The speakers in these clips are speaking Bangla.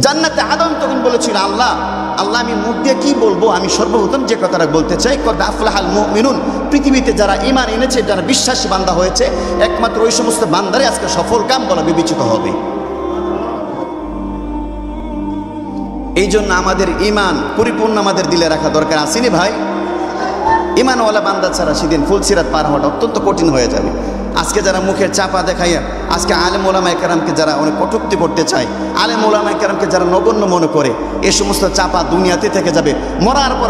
জান্নাতে আদম তখন বলেছিল, আল্লাহ আল্লাহ আমি মুখ দিয়ে কি বলবো, আমি সর্বপ্রথম যে কথাটা বলতে চাই, কদ আফলাহাল মুমিনুন, পৃথিবীতে যারা ঈমান এনেছে, যারা বিশ্বাসী বান্দা হয়েছে, একমাত্র ওই সমস্ত বান্দারে আজকে সফল কাম বলা বিবেচিত হবে। এই জন্য আমাদের ঈমান পরিপূর্ণ আমাদের দিলে রাখা দরকার, আসেনি ভাই? ঈমানওয়ালা বান্দা ছাড়া সেদিন ফুলসিরাত পার হওয়াটা অত্যন্ত কঠিন হয়ে যাবে। আজকে যারা মুখের চাপা দেখাইয়া আজকে আলেম ওলামায়ে কেরামকে যারা অনেক কটূক্তি করতে চায়, আলেম ওলামায়ে কেরামকে যারা নগণ্য মনে করে, এই সমস্ত চাপা দুনিয়াতে থেকে যাবে। মরার পর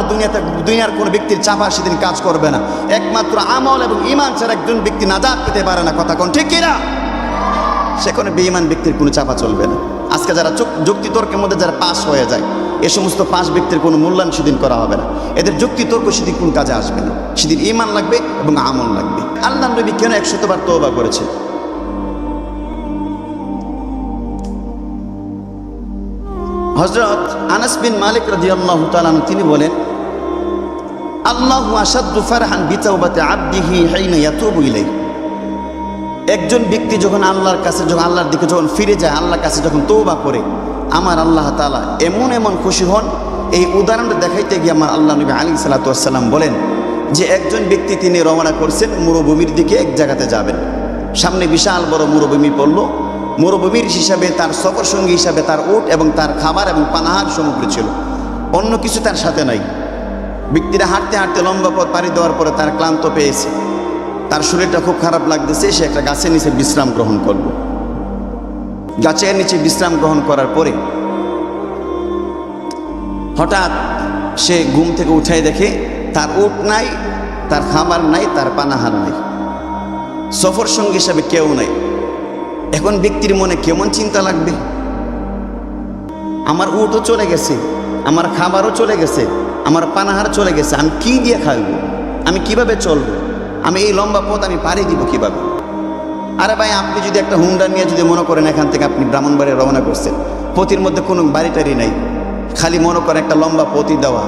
দুনিয়ার কোনো ব্যক্তির চাপা সেদিন কাজ করবে না। একমাত্র আমল এবং ঈমান ছাড়া একজন ব্যক্তি নাজাত পেতে পারে না। কথা কোন ঠিক কিনা? সেখানে বেঈমান ব্যক্তির কোনো চাপা চলবে না। আজকে যারা যুক্তিতর্কের মধ্যে যারা পাস হয়ে যায়, এ সমস্ত পাস ব্যক্তির কোনো মূল্যায়ন সেদিন করা হবে না। এদের যুক্তিতর্ক সেদিন কোন কাজে আসবে না। সেদিন ঈমান লাগবে এবং আমল লাগবে। আল্লাহর নবী কেন 100 বার তওবা করেছে? হযরত আনাস বিন মালিক রাদিয়াল্লাহু তাআলা আনহু তিনি বলেন, আল্লাহু আশাদ্দু ফারহান বিতাওবাতি আবদিহি হিনা ইয়াতুবু ইলাইহি। একজন ব্যক্তি যখন আল্লাহর কাছে, যখন আল্লাহর দিকে যখন ফিরে যায়, আল্লাহর কাছে যখন তওবা করে, আমার আল্লাহ তাআলা এমন এমন খুশি হন। এই উদাহরণটা দেখাইতে গিয়ে আমার আল্লাহ নবী আলাইহিস সালাতু ওয়াস সালাম বলেন যে একজন ব্যক্তি তিনি রওনা করছেন মরুভূমির দিকে, এক জায়গাতে যাবেন। সামনে বিশাল বড় মরুভূমি পড়ল। মরুভূমির হিসাবে তার সফর সঙ্গী হিসাবে তার উট এবং তার খাবার এবং পানাহার সামগ্রী ছিল, অন্য কিছু তার সাথে নাই। ব্যক্তিরা হাঁটতে হাঁটতে লম্বা পথ পাড়ি দেওয়ার পরে তার ক্লান্ত পেয়েছে, তার শরীরটা খুব খারাপ লাগতেছে। সে একটা গাছের নিচে বিশ্রাম গ্রহণ করল। গাছের নিচে বিশ্রাম গ্রহণ করার পরে হঠাৎ সে ঘুম থেকে উঠাই দেখে তার উট নাই, তার খাবার নাই, তার পানাহার নাই, সফর সঙ্গী হিসাবে কেউ নাই। এখন ব্যক্তির মনে কেমন চিন্তা লাগবে? আমার উটও চলে গেছে, আমার খাবারও চলে গেছে, আমার পানাহার চলে গেছে, আমি কি দিয়ে খাইব? আমি কিভাবে চলবো? আমি এই লম্বা পথ আমি পাড়ি দিব কিভাবে? আরে ভাই, আপনি যদি একটা হুন্ডা নিয়ে যদি মনে করেন এখান থেকে আপনি ব্রাহ্মণবাড়িয়া রওনা করছেন, পথের মধ্যে কোনো বাড়ি নাই, খালি মনে করেন একটা লম্বা পথই দেওয়া।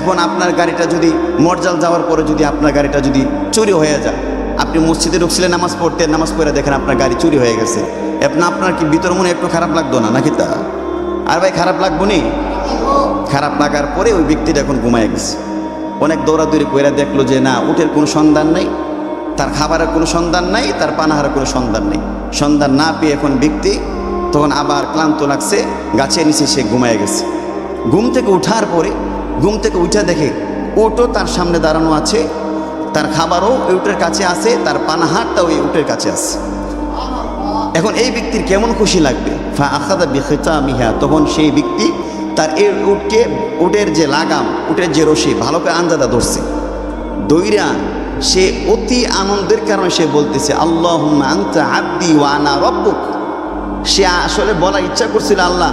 এখন আপনার গাড়িটা যদি মরজাল যাওয়ার পরে যদি আপনার গাড়িটা যদি চুরি হয়ে যায়, আপনি মসজিদে ঢুকছিলেন নামাজ পড়তে, নামাজ পড়ে দেখেন আপনার গাড়ি চুরি হয়ে গেছে, আপনার কি ভিতর মনে একটু খারাপ লাগতো না নাকি? তা আর ভাই খারাপ লাগবো নি? খারাপ লাগার পরে ওই ব্যক্তিটা এখন ঘুমায় গেছে। অনেক দৌড়াদৌড়ি করে দেখলো যে না, উটের কোনো সন্ধান নেই, তার খাবারের কোনো সন্ধান নাই, তার পানাহারের কোনো সন্ধান নেই। সন্ধান না পেয়ে এখন ব্যক্তি তখন আবার ক্লান্ত লাগছে, গাছের নিচে সে ঘুমায় গেছে। ঘুম থেকে উঠার পরে ঘুম থেকে উঠে দেখে উটও তার সামনে দাঁড়ানো আছে, তার খাবারও ওই উটের কাছে আছে, তার পানাহারটাও ওই উটের কাছে আছে। এখন এই ব্যক্তির কেমন খুশি লাগবে? ফা আখাযা বিখিতামিহা, তখন সেই ব্যক্তি তার এই উটের যে লাগাম, উটের যে রশি ভালো করে আঞ্জাদা ধরছে, দইরা সে অতি আনন্দের কারণে সে বলতেছে, আল্লাহুম্মা আনতা আবদি ওয়া আনা রাব্বুক। সে আসলে বলার ইচ্ছা করছিল, আল্লাহ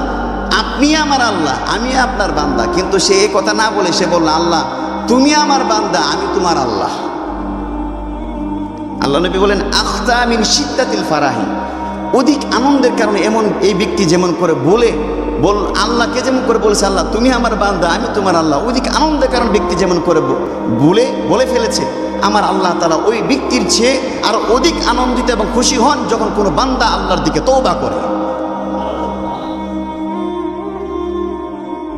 আপনি আমার আল্লাহ, আমি আপনার বান্দা। কিন্তু সে এই কথা না বলে সে বলল, আল্লাহ তুমি আমার বান্দা, আমি তোমার আল্লাহ। আল্লাহ নবী বলেন, আখতা মিন শিদ্দাতিল ফারাহি, অধিক আনন্দের কারণে এমন এই ব্যক্তি যেমন করে আল্লাহকে যেমন করে বলেছে, আল্লাহ তুমি আমার বান্দা, আমি তোমার আল্লাহ, অধিক আনন্দের কারণ ব্যক্তি যেমন করে বলে ফেলেছে, আমার আল্লাহ তাআলা ওই ব্যক্তির চেয়ে আরো অধিক আনন্দিত এবং খুশি হন যখন কোনো বান্দা আল্লাহর দিকে তওবা করে।